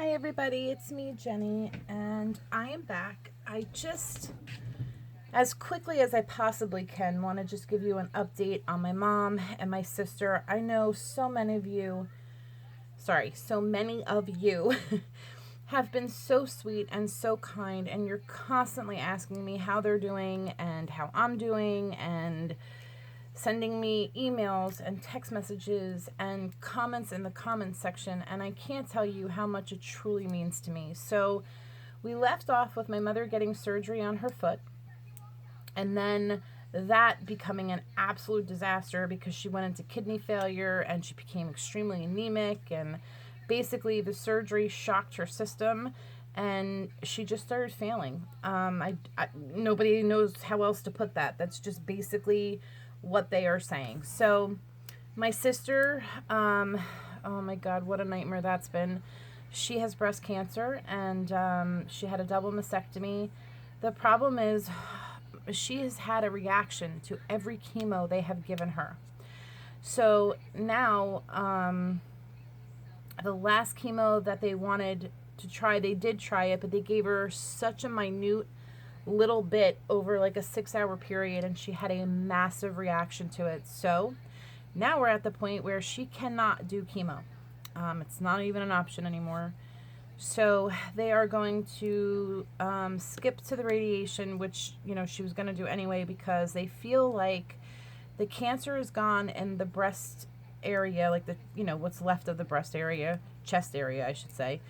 Hi everybody, it's me, Jenny, and I am back. I just, as quickly as I possibly can, want to just give you an update on my mom and my sister. I know so many of you have been so sweet and so kind, and you're constantly asking me how they're doing and how I'm doing, and sending me emails and text messages and comments in the comments section, and I can't tell you how much it truly means to me. So we left off with my mother getting surgery on her foot, and then that becoming an absolute disaster because she went into kidney failure and she became extremely anemic, and basically the surgery shocked her system and she just started failing. Nobody knows how else to put that. That's just basically what they are saying. So my sister, oh my God, what a nightmare that's been. She has breast cancer, and she had a double mastectomy. The problem is she has had a reaction to every chemo they have given her. So now, the last chemo that they wanted to try, they did try it, but they gave her such a minute little bit over like a 6-hour period, and she had a massive reaction to it. So now we're at the point where she cannot do chemo. It's not even an option anymore. So they are going to skip to the radiation, which, she was going to do anyway, because they feel like the cancer is gone in the breast area, like what's left of the breast area, chest area, I should say.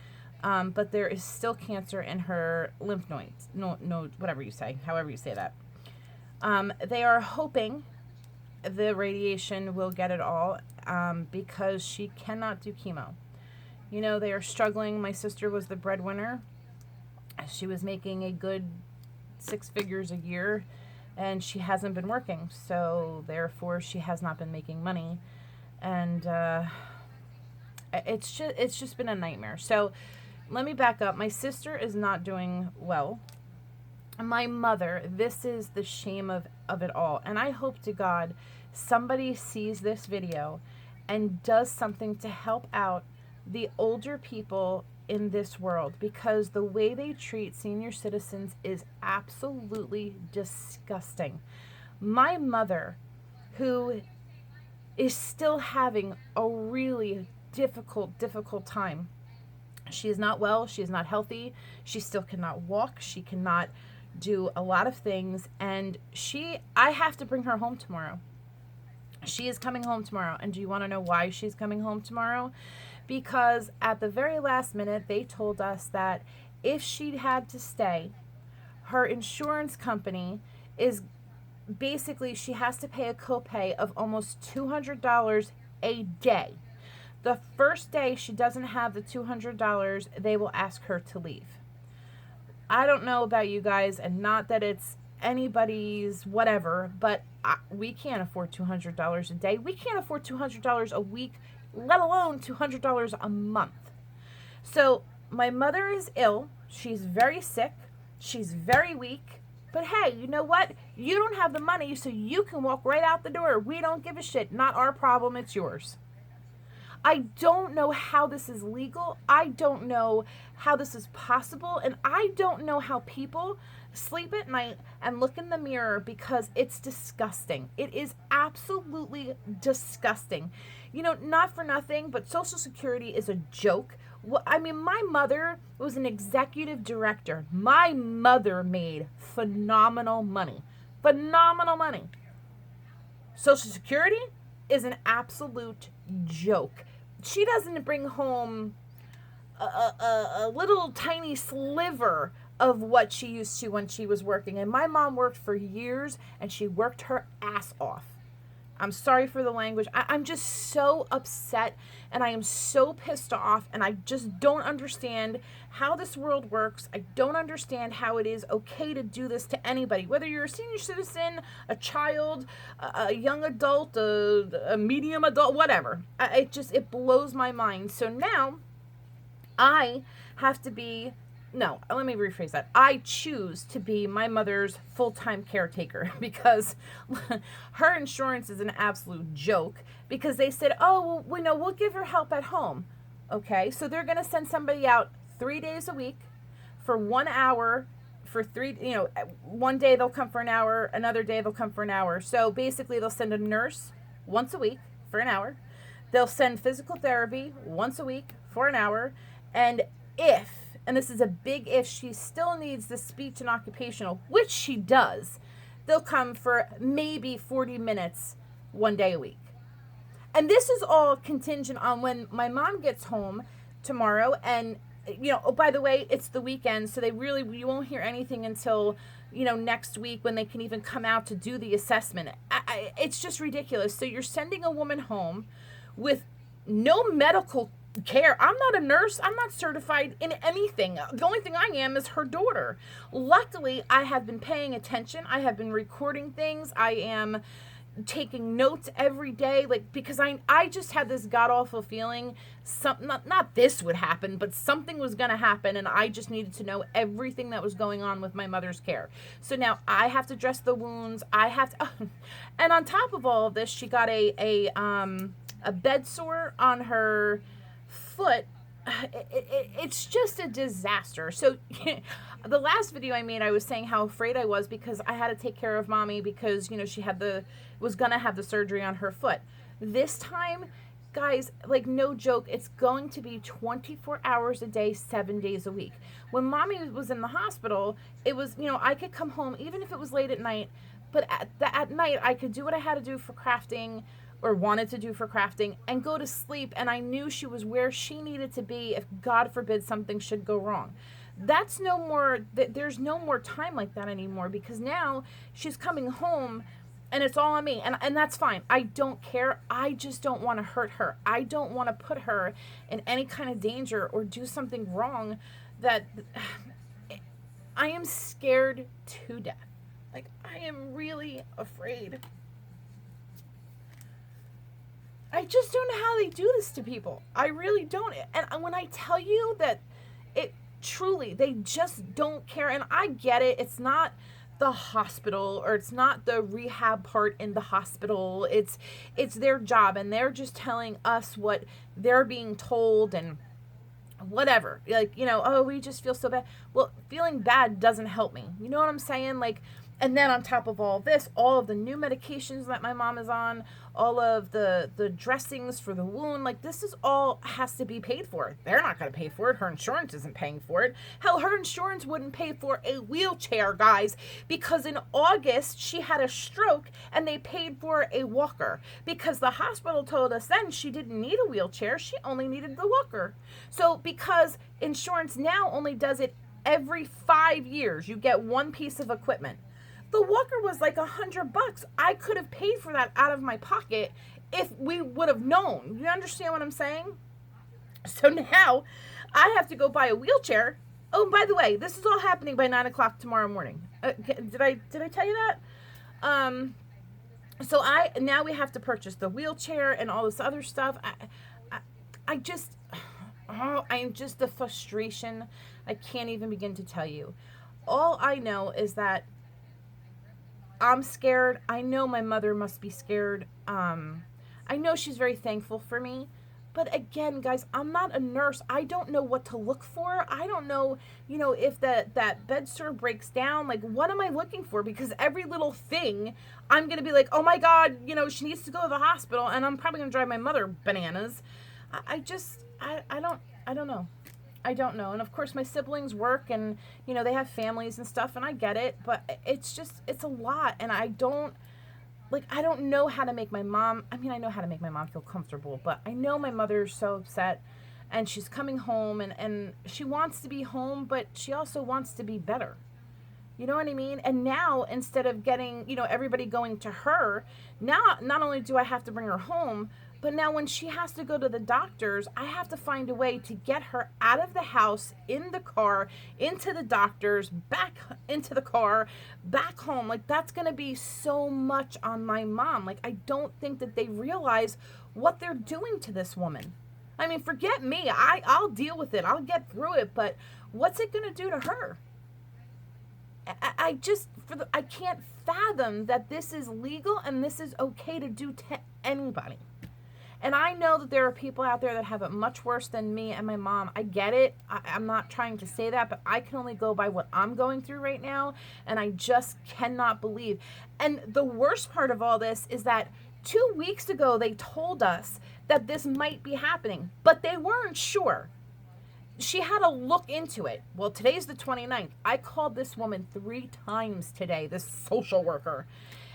But there is still cancer in her lymph nodes, whatever you say, however you say that. They are hoping the radiation will get it all, because she cannot do chemo. They are struggling. My sister was the breadwinner. She was making a good 6 figures a year, and she hasn't been working. So therefore, she has not been making money. And it's just been a nightmare. So let me back up. My sister is not doing well. My mother, this is the shame of it all. And I hope to God somebody sees this video and does something to help out the older people in this world, because the way they treat senior citizens is absolutely disgusting. My mother, who is still having a really difficult time. She is not well. She is not healthy. She still cannot walk. She cannot do a lot of things. And I have to bring her home tomorrow. She is coming home tomorrow. And do you want to know why she's coming home tomorrow? Because at the very last minute, they told us that if she had to stay, her insurance company is basically, she has to pay a copay of almost $200 a day. The first day she doesn't have the $200, they will ask her to leave. I don't know about you guys, and not that it's anybody's whatever, but we can't afford $200 a day. We can't afford $200 a week, let alone $200 a month. So my mother is ill. She's very sick. She's very weak. But hey, you know what? You don't have the money, so you can walk right out the door. We don't give a shit. Not our problem. It's yours. I don't know how this is legal. I don't know how this is possible. And I don't know how people sleep at night and look in the mirror, because it's disgusting. It is absolutely disgusting. Not for nothing, but Social Security is a joke. My mother was an executive director. My mother made phenomenal money. Phenomenal money. Social Security is an absolute joke. She doesn't bring home a little tiny sliver of what she used to when she was working. And my mom worked for years, and she worked her ass off. I'm sorry for the language. I'm just so upset, and I am so pissed off, and I just don't understand how this world works. I don't understand how it is okay to do this to anybody, whether you're a senior citizen, a child, a young adult, a medium adult, whatever. It blows my mind. So now I have to be no, let me rephrase that. I choose to be my mother's full-time caretaker, because her insurance is an absolute joke, because they said, oh, well, we'll give her help at home. Okay, so they're going to send somebody out 3 days a week for 1 hour for one day they'll come for an hour, another day they'll come for an hour. So basically they'll send a nurse once a week for an hour. They'll send physical therapy once a week for an hour. And this is a big if, she still needs the speech and occupational, which she does, they'll come for maybe 40 minutes 1 day a week. And this is all contingent on when my mom gets home tomorrow. And, oh, by the way, it's the weekend, so you won't hear anything until, next week when they can even come out to do the assessment. It's just ridiculous. So you're sending a woman home with no medical care. I'm not a nurse. I'm not certified in anything. The only thing I am is her daughter. Luckily, I have been paying attention. I have been recording things. I am taking notes every day, because I just had this god-awful feeling not this would happen, but something was going to happen, and I just needed to know everything that was going on with my mother's care. So now I have to dress the wounds. And on top of all of this, she got a bed sore on her foot. It's just a disaster. So the last video I made, I was saying how afraid I was because I had to take care of mommy because, she was going to have the surgery on her foot. This time, guys, no joke, it's going to be 24 hours a day, 7 days a week. When mommy was in the hospital, it was, I could come home even if it was late at night, but at night I could do what I had to do for crafting, or wanted to do for crafting, and go to sleep, and I knew she was where she needed to be if, God forbid, something should go wrong. That's no more, there's no more time like that anymore, because now she's coming home and it's all on me, and that's fine. I don't care. I just don't want to hurt her. I don't want to put her in any kind of danger or do something wrong that I am scared to death. I am really afraid. I just don't know how they do this to people. I really don't. And when I tell you that truly, they just don't care. And I get it. It's not the hospital, or it's not the rehab part in the hospital. It's their job, and they're just telling us what they're being told and whatever. Oh, we just feel so bad. Well, feeling bad doesn't help me. You know what I'm saying? And then on top of all this, all of the new medications that my mom is on, all of the dressings for the wound, this is all has to be paid for. They're not going to pay for it. Her insurance isn't paying for it. Hell, her insurance wouldn't pay for a wheelchair, guys, because in August she had a stroke and they paid for a walker because the hospital told us then she didn't need a wheelchair. She only needed the walker. So because insurance now only does it every 5 years, you get one piece of equipment. The walker was $100. I could have paid for that out of my pocket if we would have known. You understand what I'm saying? So now I have to go buy a wheelchair. Oh, and by the way, this is all happening by 9 o'clock tomorrow morning. Did I tell you that? So now we have to purchase the wheelchair and all this other stuff. I am just the frustration. I can't even begin to tell you. All I know is that I'm scared. I know my mother must be scared. I know she's very thankful for me. But again, guys, I'm not a nurse. I don't know what to look for. I don't know, if that bed sore breaks down. What am I looking for? Because every little thing, I'm going to be oh my God, she needs to go to the hospital. And I'm probably going to drive my mother bananas. I don't know. I don't know. And of course my siblings work and, they have families and stuff, and I get it, but it's a lot. And I don't know how to make my mom, I know how to make my mom feel comfortable, but I know my mother's so upset and she's coming home and she wants to be home, but she also wants to be better. You know what I mean? And now instead of getting, everybody going to her, now not only do I have to bring her home, but now when she has to go to the doctors, I have to find a way to get her out of the house, in the car, into the doctors, back into the car, back home. That's going to be so much on my mom. I don't think that they realize what they're doing to this woman. Forget me. I'll deal with it. I'll get through it. But what's it going to do to her? I can't fathom that this is legal and this is okay to do to anybody. And I know that there are people out there that have it much worse than me and my mom. I get it. I'm not trying to say that, but I can only go by what I'm going through right now. And I just cannot believe. And the worst part of all this is that 2 weeks ago, they told us that this might be happening, but they weren't sure. She had to look into it. Well, today's the 29th. I called this woman 3 times today, this social worker.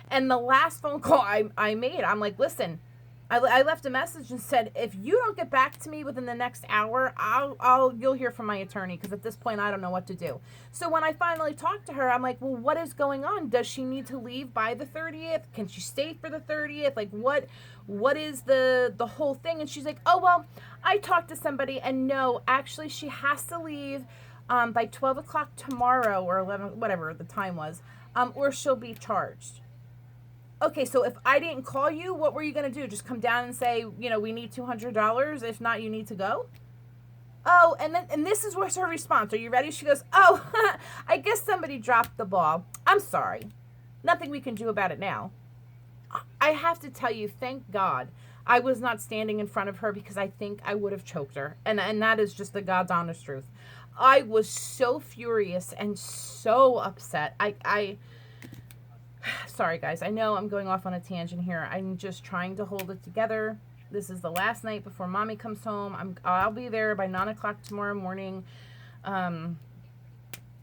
And the last phone call I made, I'm like, listen, I left a message and said, if you don't get back to me within the next hour, you'll hear from my attorney, because at this point I don't know what to do. So when I finally talked to her, I'm like, well, what is going on? Does she need to leave by the 30th? Can she stay for the 30th? Like, what is the whole thing? And she's like, oh, well, I talked to somebody, and no, actually she has to leave by 12 o'clock tomorrow, or 11, whatever the time was, or she'll be charged. Okay, so if I didn't call you, what were you going to do? Just come down and say, we need $200. If not, you need to go? Oh, and this is what's her response. Are you ready? She goes, oh, I guess somebody dropped the ball. I'm sorry. Nothing we can do about it now. I have to tell you, thank God I was not standing in front of her, because I think I would have choked her. And that is just the God's honest truth. I was so furious and so upset. Sorry, guys. I know I'm going off on a tangent here. I'm just trying to hold it together. This is the last night before Mommy comes home. I'll be there by 9 o'clock tomorrow morning.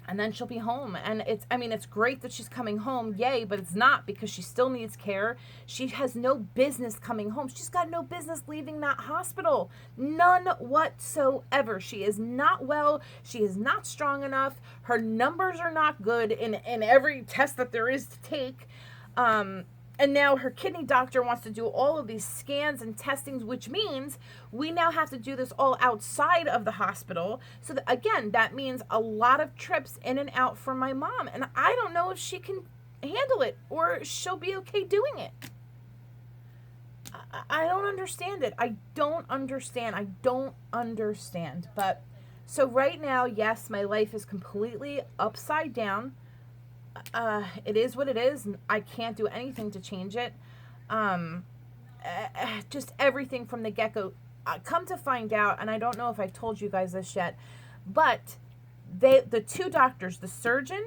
And then she'll be home. And it's great that she's coming home. Yay, but it's not, because she still needs care. She has no business coming home. She's got no business leaving that hospital. None whatsoever. She is not well. She is not strong enough. Her numbers are not good in every test that there is to take. And now her kidney doctor wants to do all of these scans and testings, which means we now have to do this all outside of the hospital. So that, again, that means a lot of trips in and out for my mom. And I don't know if she can handle it, or she'll be okay doing it. I don't understand it. I don't understand. But so right now, yes, my life is completely upside down. It is what it is. I can't do anything to change it. Just everything from the get-go. Come to find out, and I don't know if I've told you guys this yet, but the 2 doctors, the surgeon,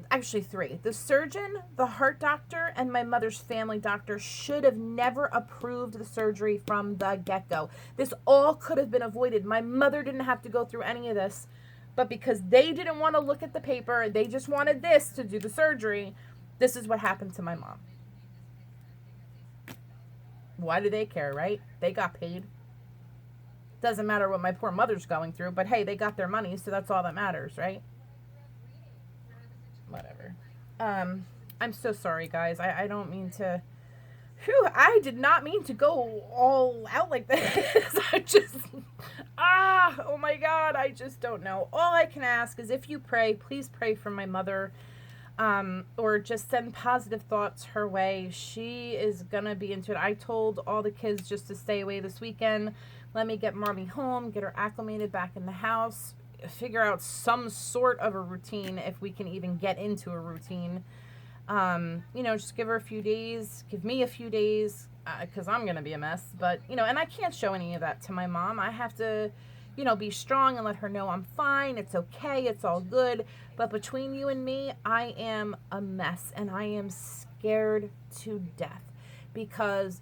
actually 3, the surgeon, the heart doctor, and my mother's family doctor should have never approved the surgery from the get-go. This all could have been avoided. My mother didn't have to go through any of this. But because they didn't want to look at the paper, they just wanted this to do the surgery, this is what happened to my mom. Why do they care, right? They got paid. Doesn't matter what my poor mother's going through, but hey, they got their money, so that's all that matters, right? Whatever. I'm so sorry, guys. I don't mean to... I did not mean to go all out like this. Oh my God, I just don't know. All I can ask is, if you pray, please pray for my mother, or just send positive thoughts her way. She is gonna be into it. I told all the kids just to stay away this weekend. Let me get Mommy home, get her acclimated back in the house, figure out some sort of a routine, if we can even get into a routine. Just give her a few days, give me a few days, because I'm going to be a mess, but, and I can't show any of that to my mom. I have to, be strong and let her know I'm fine. It's okay. It's all good. But between you and me, I am a mess, and I am scared to death, because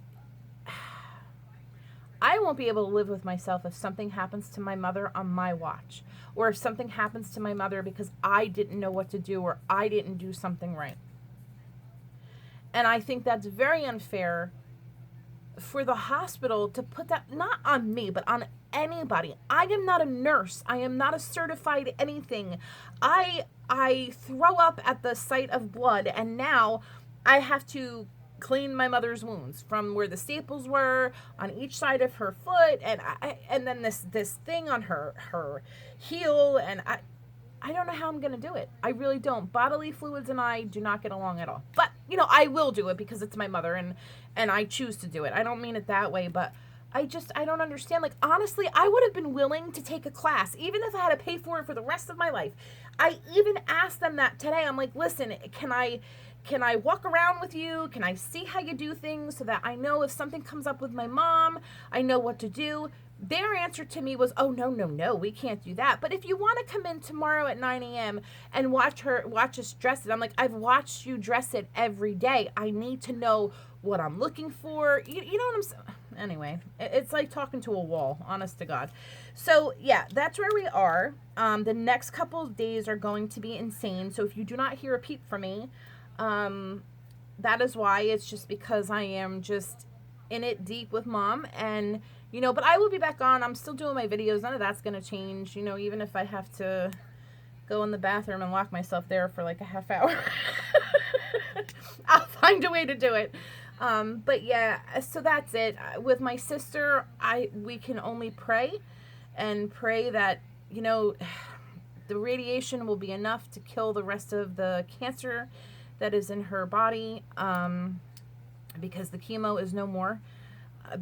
I won't be able to live with myself if something happens to my mother on my watch, or if something happens to my mother because I didn't know what to do, or I didn't do something right. And I think that's very unfair for the hospital to put that, not on me, but on anybody. I am not a nurse. I am not a certified anything. I throw up at the sight of blood, and now I have to clean my mother's wounds from where the staples were on each side of her foot, and then this thing on her heel, and I don't know how I'm going to do it. I really don't. Bodily fluids and I do not get along at all. But, I will do it because it's my mother, and I choose to do it. I don't mean it that way, but I don't understand. Like, honestly, I would have been willing to take a class, even if I had to pay for it for the rest of my life. I even asked them that today. I'm like, listen, can I walk around with you? Can I see how you do things so that I know if something comes up with my mom, I know what to do? Their answer to me was, oh, no, we can't do that. But if you want to come in tomorrow at 9 a.m. and watch us dress it, I'm like, I've watched you dress it every day. I need to know what I'm looking for. You know what I'm saying? Anyway, it's like talking to a wall, honest to God. So, yeah, that's where we are. The next couple of days are going to be insane. So if you do not hear a peep from me, that is why. It's just because I am just in it deep with mom, and but I will be back on. I'm still doing my videos. None of that's going to change, even if I have to go in the bathroom and lock myself there for like a half hour. I'll find a way to do it. But yeah, so that's it. With my sister, we can only pray and pray that, the radiation will be enough to kill the rest of the cancer that is in her body, because the chemo is no more,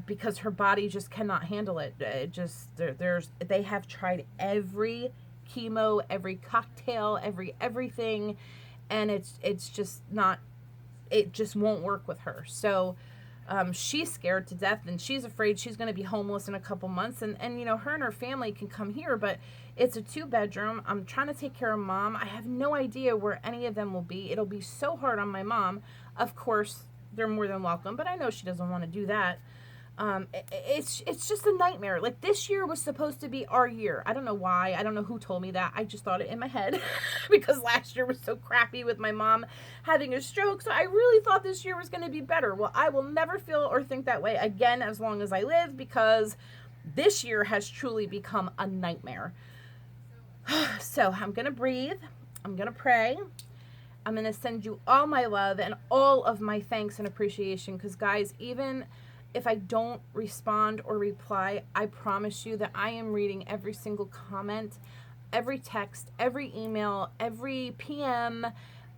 because her body just cannot handle it. They have tried every chemo, every cocktail, everything, and it's just not, it just won't work with her. So she's scared to death, and she's afraid she's going to be homeless in a couple months, and her and her family can come here, but it's a 2-bedroom. I'm trying to take care of mom. I have no idea where any of them will be. It'll be so hard on my mom. Of course, they're more than welcome, but I know she doesn't want to do that. It's just a nightmare. Like, this year was supposed to be our year. I don't know why. I don't know who told me that. I just thought it in my head because last year was so crappy with my mom having a stroke. So I really thought this year was going to be better. Well, I will never feel or think that way again as long as I live, because this year has truly become a nightmare. So I'm going to breathe. I'm going to pray. I'm going to send you all my love and all of my thanks and appreciation, because, guys, even if I don't respond or reply, I promise you that I am reading every single comment, every text, every email, every PM,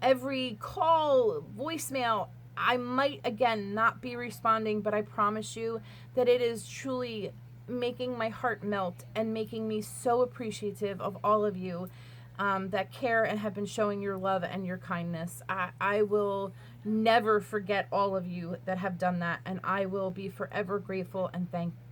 every call, voicemail. I might, again, not be responding, but I promise you that it is truly making my heart melt and making me so appreciative of all of you that care and have been showing your love and your kindness. I will never forget all of you that have done that, and I will be forever grateful and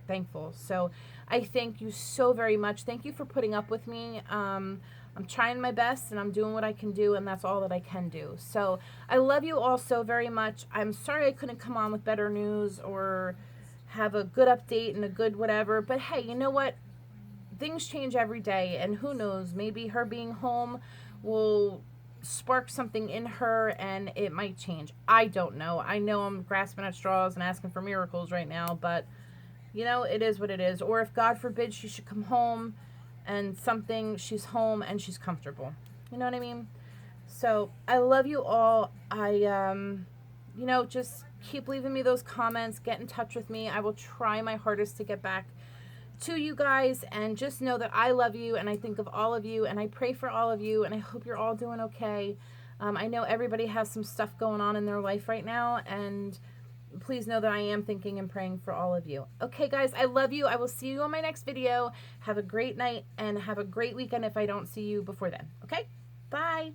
thankful. So I thank you so very much. Thank you for putting up with me. I'm trying my best, and I'm doing what I can do, and that's all that I can do. So I love you all so very much. I'm sorry I couldn't come on with better news or have a good update and a good whatever, but hey, you know what? Things change every day, and who knows, maybe her being home will spark something in her and it might change. I don't know. I know I'm grasping at straws and asking for miracles right now, but it is what it is. Or if God forbid she should come home and she's home and she's comfortable. You know what I mean? So I love you all. I just keep leaving me those comments, get in touch with me. I will try my hardest to get back to you guys, and just know that I love you and I think of all of you and I pray for all of you, and I hope you're all doing okay. I know everybody has some stuff going on in their life right now, and please know that I am thinking and praying for all of you. Okay, guys, I love you. I will see you on my next video. Have a great night and have a great weekend if I don't see you before then. Okay? Bye.